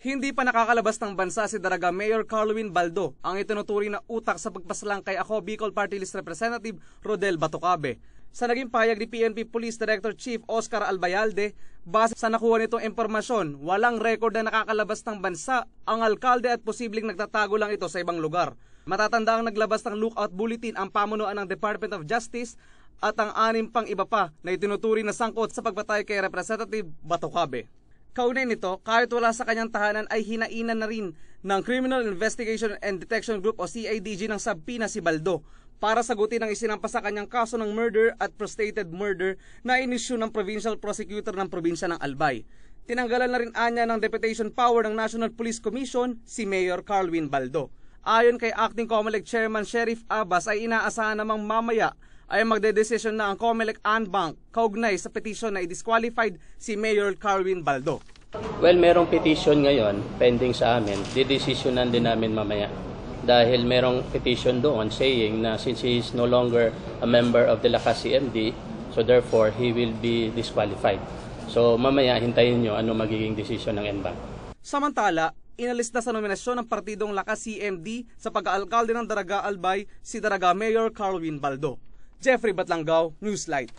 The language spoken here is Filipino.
Hindi pa nakakalabas ng bansa si Daraga Mayor Carlwin Baldo, ang itinuturing na utak sa pagpaslang kay Ako Bicol Party List Representative Rodel Batucabe. Sa naging payag ni PNP Police Director Chief Oscar Albayalde, base sa nakuha nitong impormasyon, walang record na nakakalabas ng bansa ang alkalde at posibleng nagtatago lang ito sa ibang lugar. Matatanda ang naglabas ng lookout bulletin ang pamunuan ng Department of Justice at ang 6 pang iba pa na itinuturing na sangkot sa pagpatay kay Representative Batucabe. Kaunay nito, kahit wala sa kanyang tahanan ay hinainan na rin ng Criminal Investigation and Detection Group o CIDG ng sabpina si Baldo para sagutin ang isinampa sa kanyang kaso ng murder at prostrated murder na inisyu ng Provincial Prosecutor ng probinsya ng Albay. Tinanggalan na rin anya ng deputation power ng National Police Commission si Mayor Carlwin Baldo. Ayon kay Acting COMELEC Chairman Sheriff Abbas ay inaasahan namang mamaya ay magdedesisyon na ang COMELEC Anbank kaugnay sa petisyon na i-disqualified si Mayor Carlwin Baldo. Well, merong petition ngayon pending sa amin. Didesisyonan din namin mamaya. Dahil merong petition doon saying na since he is no longer a member of the Lakas CMD, so therefore he will be disqualified. So mamaya hintayin nyo ano magiging desisyon ng Anbank. Samantala, inalis na sa nominasyon ng partidong Lakas CMD sa pag-aalkalde ng Daraga Albay si Daraga Mayor Carlwin Baldo. Jeffrey Batlanggaw, Newslight.